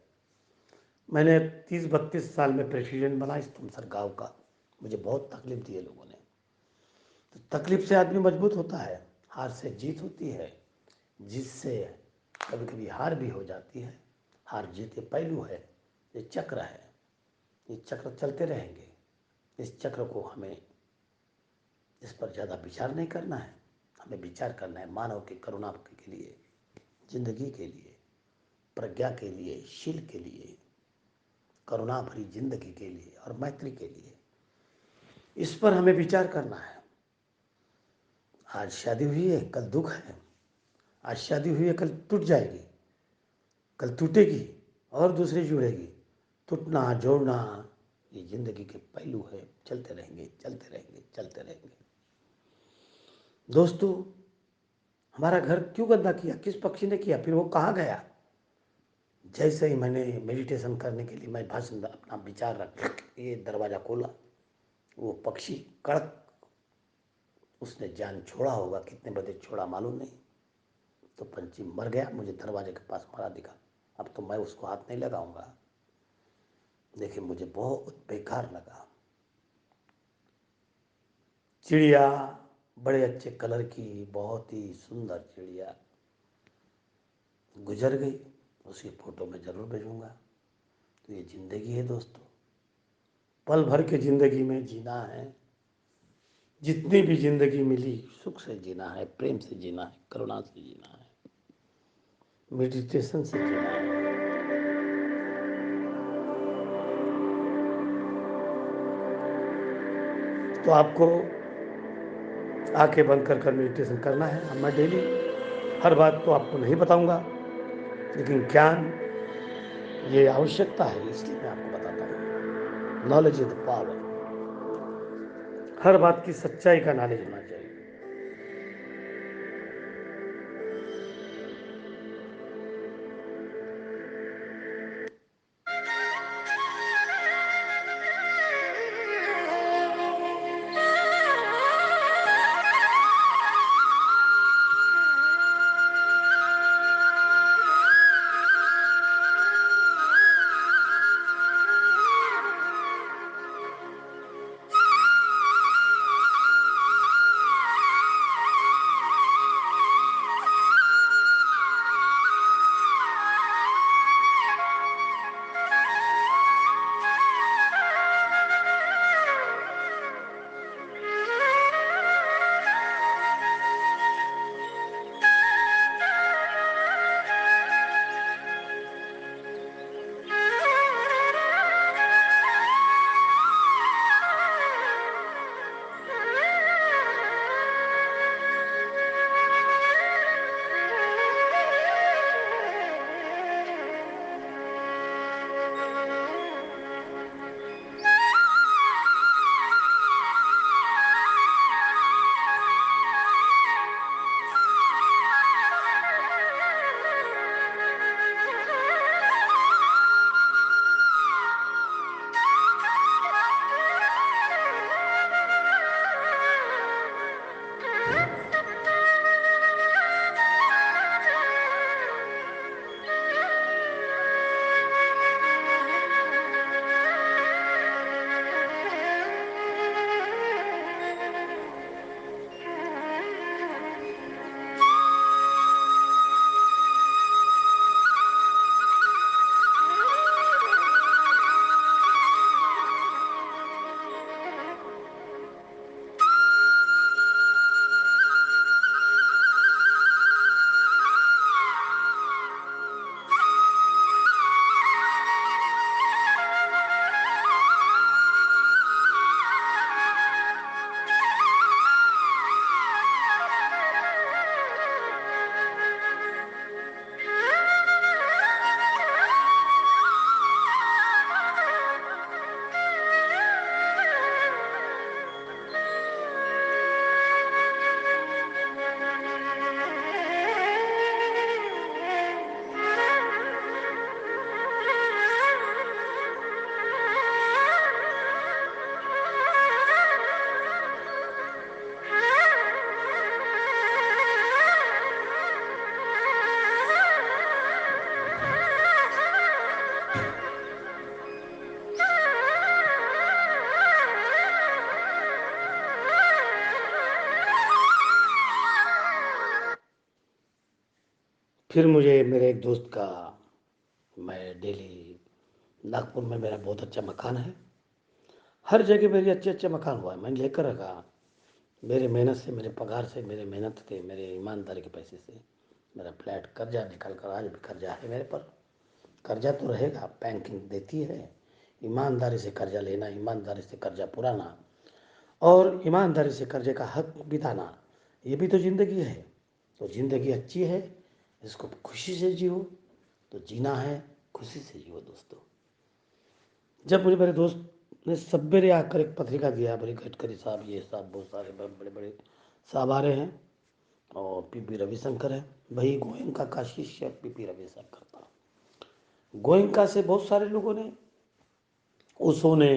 [SPEAKER 1] मैंने 30-32 साल में प्रेसिडेंट बना इस तुमसर गांव का। मुझे बहुत तकलीफ दी है लोगों ने। तो तकलीफ से आदमी मजबूत होता है, हार से जीत होती है, जिससे कभी कभी हार भी हो जाती है। हार जीत के पहलू है, ये चक्र है, ये चक्र चलते रहेंगे। इस चक्र को हमें, इस पर ज़्यादा विचार नहीं करना है, हमें विचार करना है मानव की करुणा के लिए, जिंदगी के लिए, प्रज्ञा के लिए, शील के लिए, करुणा भरी जिंदगी के लिए और मैत्री के लिए। इस पर हमें विचार करना है। आज शादी हुई है, कल दुख है। आज शादी हुई है, कल टूट जाएगी, कल टूटेगी और दूसरी जुड़ेगी। टूटना जोड़ना ये जिंदगी के पहलू है, चलते रहेंगे, चलते रहेंगे, चलते रहेंगे। दोस्तों, हमारा घर क्यों गंदा किया, किस पक्षी ने किया, फिर वो कहाँ गया? जैसे ही मैंने मेडिटेशन करने के लिए मैं भाषण अपना विचार रख ये दरवाज़ा खोला, वो पक्षी कड़क, उसने जान छोड़ा होगा, कितने बजे छोड़ा मालूम नहीं। तो पंछी मर गया, मुझे दरवाजे के पास मरा दिखा। अब तो मैं उसको हाथ नहीं लगाऊंगा। देखिए, मुझे बहुत बेकार लगा। चिड़िया बड़े अच्छे कलर की, बहुत ही सुंदर चिड़िया गुजर गई, उसकी फ़ोटो मैं ज़रूर भेजूँगा। तो ये ज़िंदगी है दोस्तों, पल भर के ज़िंदगी में जीना है। जितनी भी ज़िंदगी मिली, सुख से जीना है, प्रेम से जीना है, करुणा से जीना है, मेडिटेशन से जीना है। तो आपको आंखें बंद कर कर मेडिटेशन करना है। अब मैं डेली हर बात तो आपको नहीं बताऊंगा, लेकिन ज्ञान ये आवश्यकता है, इसलिए मैं आपको बताता हूँ। Knowledge is the power. हर बात की सच्चाई का नॉलेज होना चाहिए। फिर मुझे मेरे एक दोस्त का, मैं डेली नागपुर में मेरा बहुत अच्छा मकान है, हर जगह मेरी अच्छे अच्छे मकान हुआ है, मैंने लेकर रखा। मेरे मेहनत से, मेरे पगार से, मेरे मेहनत के, मेरे ईमानदारी के पैसे से मेरा फ्लैट कर्जा निकल कर, आज भी कर्जा है मेरे पर। कर्जा तो रहेगा, बैंकिंग देती है, ईमानदारी से कर्जा लेना, ईमानदारी से कर्जा पुराना और ईमानदारी से कर्जे का हक बिताना, ये भी तो ज़िंदगी है। तो ज़िंदगी अच्छी है, इसको खुशी से जियो। तो जीना है, खुशी से जियो दोस्तों। जब मुझे मेरे दोस्त ने सवेरे आकर एक पत्रिका दिया, बोले गडकरी साहब, ये साहब बहुत सारे बड़े बड़े साहब आ रहे हैं और पीपी रविशंकर है। वही गोयनका का शिष्य पीपी रविशंकर था। गोयनका से बहुत सारे लोगों ने, ओशो ने,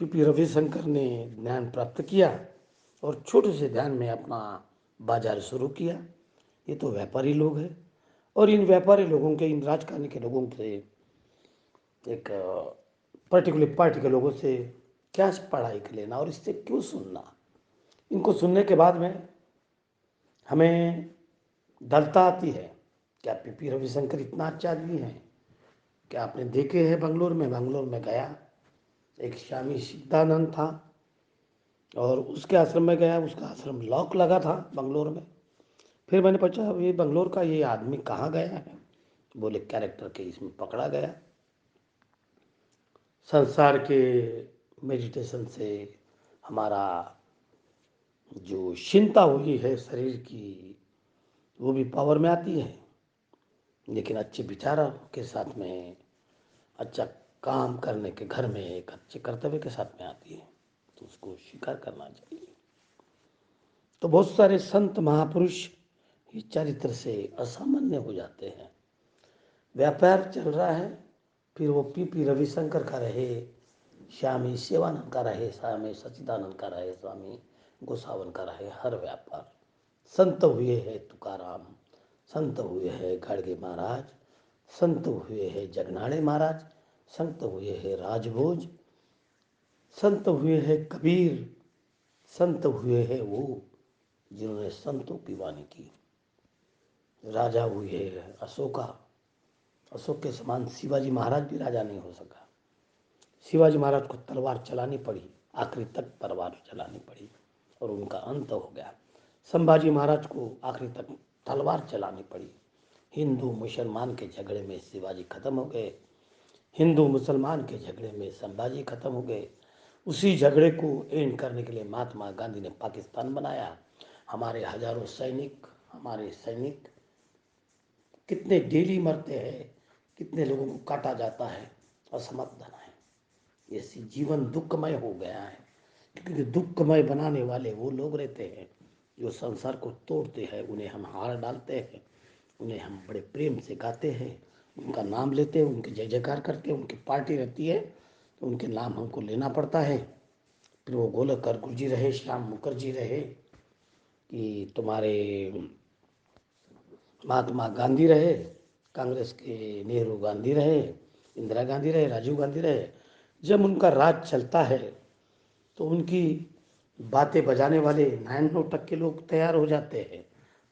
[SPEAKER 1] पीपी रविशंकर ने ज्ञान प्राप्त किया और छोटे से ध्यान में अपना बाजार शुरू किया। ये तो व्यापारी लोग हैं और इन व्यापारी लोगों के, इन राजकारणी के लोगों से, एक पर्टिकुलर पार्टी के लोगों से क्या पढ़ाई कर लेना और इससे क्यों सुनना। इनको सुनने के बाद में हमें दलता आती है। क्या पीपी रविशंकर इतना अच्छा आदमी है? क्या आपने देखे हैं बंगलोर में? बंगलोर में गया, एक स्वामी सिद्धानंद था और उसके आश्रम में गया, उसका आश्रम लॉक लगा था बंगलोर में। फिर मैंने पूछा, ये बंगलोर का ये आदमी कहाँ गया है? बोले कैरेक्टर के इसमें पकड़ा गया। संसार के मेडिटेशन से हमारा जो चिंता हुई है शरीर की, वो भी पावर में आती है, लेकिन अच्छे विचारों के साथ में, अच्छा काम करने के घर में, एक अच्छे कर्तव्य के साथ में आती है, तो उसको स्वीकार करना चाहिए। तो बहुत सारे संत महापुरुष ये चरित्र से असामान्य हो जाते हैं। व्यापार चल रहा है, फिर वो पीपी रविशंकर का रहे, स्वामी शिवानंद का रहे, स्वामी सच्चिदानंद का रहे, स्वामी गोसावन का रहे, हर व्यापार संत हुए हैं तुकाराम, संत हुए हैं गाड़गे महाराज, संत हुए हैं जगनाड़े महाराज, संत हुए हैं राजभोज, संत हुए हैं कबीर, संत हुए हैं वो जिन्होंने संतों की वाणी की। राजा हुए हैं अशोका, अशोक के समान शिवाजी महाराज भी राजा नहीं हो सका। शिवाजी महाराज को तलवार चलानी पड़ी, आखिरी तक तलवार चलानी पड़ी और उनका अंत हो गया। संभाजी महाराज को आखिरी तक तलवार चलानी पड़ी। हिंदू मुसलमान के झगड़े में शिवाजी खत्म हो गए, हिंदू मुसलमान के झगड़े में संभाजी खत्म हो गए। उसी झगड़े को एंड करने के लिए महात्मा गांधी ने पाकिस्तान बनाया। हमारे हजारों सैनिक, हमारे सैनिक कितने डेली मरते हैं, कितने लोगों को काटा जाता है, असमर्थन है। ये जीवन दुखमय हो गया है, क्योंकि दुखमय बनाने वाले वो लोग रहते हैं जो संसार को तोड़ते हैं। उन्हें हम हार डालते हैं, उन्हें हम बड़े प्रेम से गाते हैं, उनका नाम लेते हैं, उनके जय जयकार करते हैं। उनकी पार्टी रहती है तो उनके नाम हमको लेना पड़ता है। फिर वो गोलक गुरुजी रहे, श्याम मुखर्जी रहे, कि तुम्हारे महात्मा गांधी रहे, कांग्रेस के नेहरू गांधी रहे, इंदिरा गांधी रहे, राजीव गांधी रहे, जब उनका राज चलता है तो उनकी बातें बजाने वाले 99% के लोग तैयार हो जाते हैं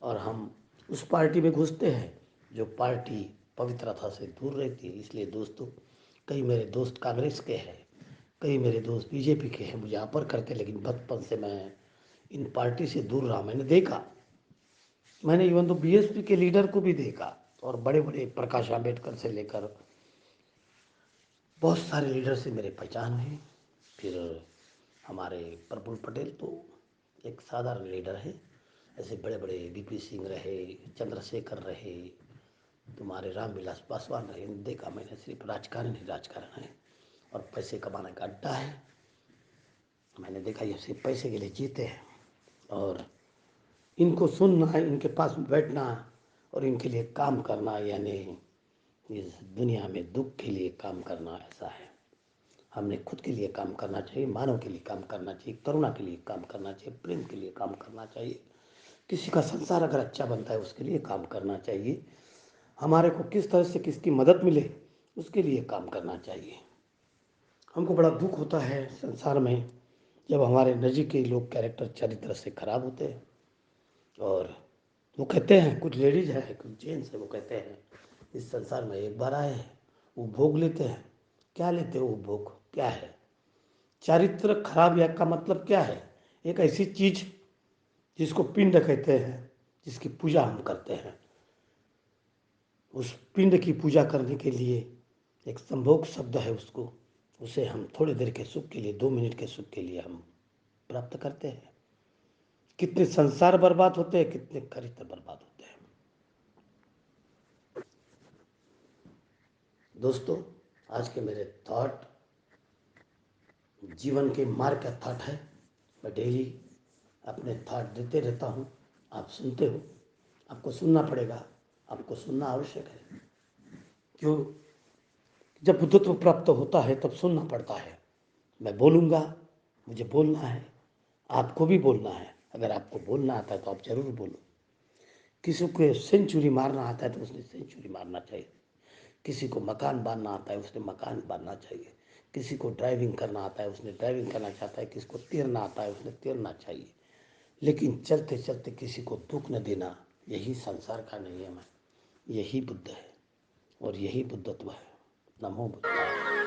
[SPEAKER 1] और हम उस पार्टी में घुसते हैं जो पार्टी पवित्रता से दूर रहती है। इसलिए दोस्तों, कई मेरे दोस्त कांग्रेस के हैं, कई मेरे दोस्त बीजेपी के हैं, मुझे आपर करते, लेकिन बचपन से मैं इन पार्टी से दूर रहा। मैंने देखा, मैंने इवन तो बीएसपी के लीडर को भी देखा और बड़े बड़े प्रकाश आंबेडकर से लेकर बहुत सारे लीडर से मेरे पहचान है। फिर हमारे प्रफुल्ल पटेल तो एक साधारण लीडर है, ऐसे बड़े बड़े वीपी सिंह रहे, चंद्रशेखर रहे, तुम्हारे रामविलास पासवान रहे, देखा मैंने। सिर्फ राजकारण ही राजकारण है और पैसे कमाने का अड्डा है। मैंने देखा ये सिर्फ पैसे के लिए जीते हैं और इनको सुनना है, इनके पास बैठना और इनके लिए काम करना, यानी इस दुनिया में दुख के लिए काम करना, ऐसा है। हमने खुद के लिए काम करना चाहिए, मानव के लिए काम करना चाहिए, करुणा के लिए काम करना चाहिए, प्रेम के लिए काम करना चाहिए। किसी का संसार अगर अच्छा बनता है उसके लिए काम करना चाहिए। हमारे को किस तरह से किसकी मदद मिले उसके लिए काम करना चाहिए। हमको बड़ा दुख होता है संसार में जब हमारे नज़दीक के लोग कैरेक्टर चरित्र से खराब होते हैं और वो कहते हैं, कुछ लेडीज है कुछ जेंट्स है, वो कहते हैं इस संसार में एक बार आए हैं, वो भोग लेते हैं। क्या लेते हो वो भोग क्या है? चारित्र खराब या का मतलब क्या है? एक ऐसी चीज जिसको पिंड कहते हैं, जिसकी पूजा हम करते हैं, उस पिंड की पूजा करने के लिए एक संभोग शब्द है, उसको उसे हम थोड़ी देर के सुख के लिए, 2 मिनट के सुख के लिए हम प्राप्त करते हैं। कितने संसार बर्बाद होते हैं, कितने चरित्र बर्बाद होते हैं। दोस्तों, आज के मेरे थॉट जीवन के मार्ग का थॉट है। मैं डेली अपने थॉट देते रहता हूँ, आप सुनते हो। आपको सुनना पड़ेगा, आपको सुनना आवश्यक है। क्यों? जब बुद्धत्व प्राप्त होता है तब सुनना पड़ता है। मैं बोलूँगा, मुझे बोलना है, आपको भी बोलना है। अगर आपको बोलना आता है तो आप जरूर बोलो। किसी को सेंचुरी मारना आता है तो उसने सेंचुरी मारना चाहिए। किसी को मकान बांधना आता है, उसने मकान बांधना चाहिए। किसी को ड्राइविंग करना आता है, उसने ड्राइविंग करना चाहता है। किसी को तैरना आता है, उसने तैरना चाहिए। लेकिन चलते चलते किसी को दुख न देना, यही संसार का नियम है। यही बुद्ध है और यही बुद्धत्व है। नमो बुद्धाय।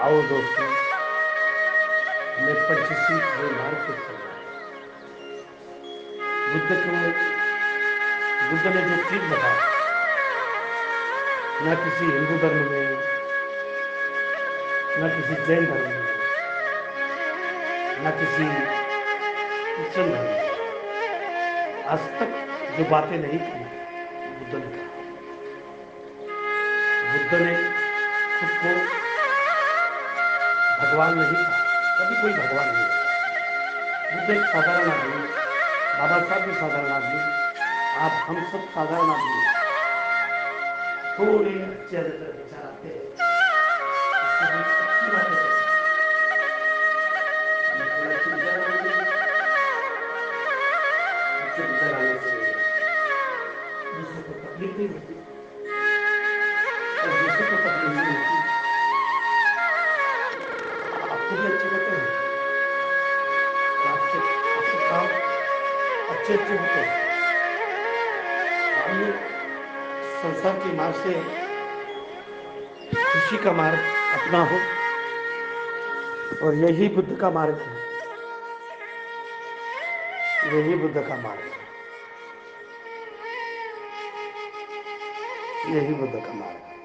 [SPEAKER 1] आओ दोस्तों, हमें पंचशील के मार्ग पे चलना है। बुद्ध को बुद्ध ने जो चीज बताया, न किसी हिंदू धर्म में, न किसी जैन धर्म में, न किसी क्रिश्चियन धर्म में आज तक जो बातें नहीं की, बुद्ध ने कहा। बुद्ध ने खुद को भगवान नहीं कहा, कभी कोई भगवान नहीं होता। बुद्ध एक साधारण आदमी, बाबा साहब भी साधारण आदमी, आप हम सब साधारण आदमी। थोड़े अच्छे विचार आते हैं, उससे हम अच्छी बातें करते हैं। हमें थोड़ा अच्छे विचार आने चाहिए। अच्छे विचार आने से दूसरों को तकलीफ नहीं होती, और दूसरों को तकलीफ नहीं होती, आपको भी अच्छी बातें होती हैं। तो आपके काम अच्छे अच्छे होते हैं। आइए संसार के मार्ग से खुशी का मार्ग अपना हो, और यही बुद्ध का मार्ग है। यही बुद्ध का मार्ग है। यही बुद्ध का मार्ग है।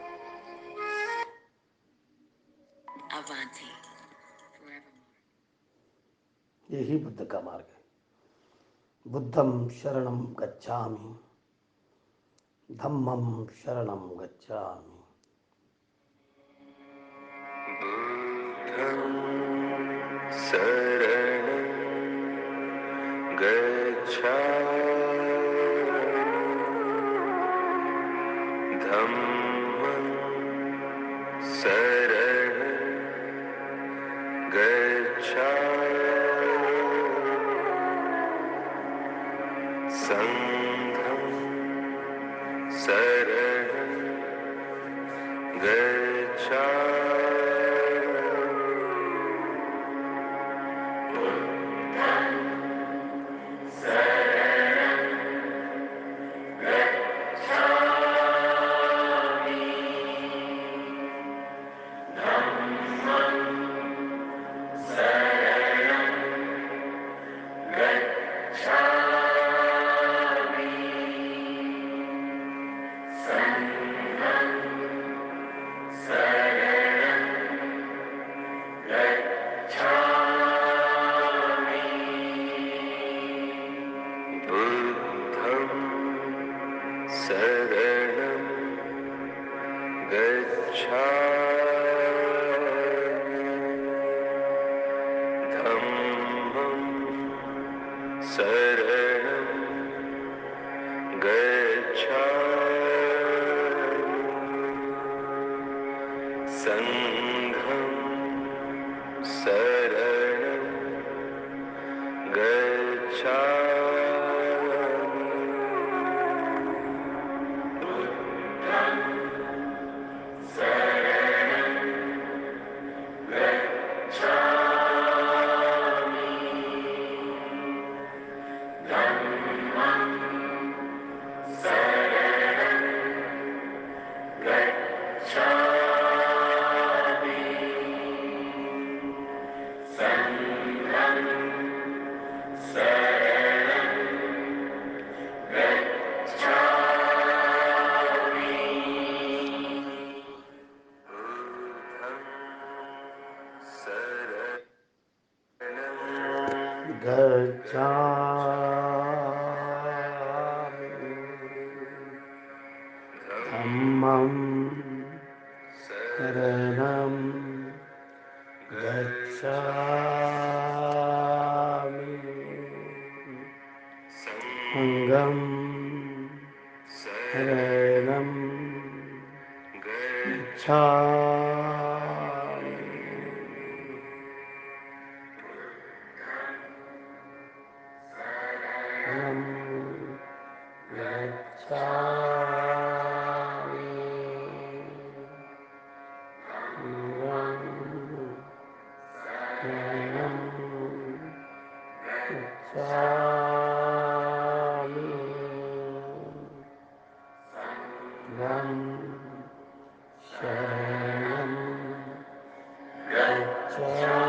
[SPEAKER 1] यही बुद्ध का मार्ग है। बुद्धं शरणं गच्छामि, धम्मं शरणं गच्छामि।
[SPEAKER 2] बुद्धं शरणं गच्छामि, धम्मं शरणं गच्छामि, संघं शरणं बुद्धं शरणं गच्छामि, धम्मं शरणं गच्छामि, संघं शरणं
[SPEAKER 1] शरणं गच्छामि।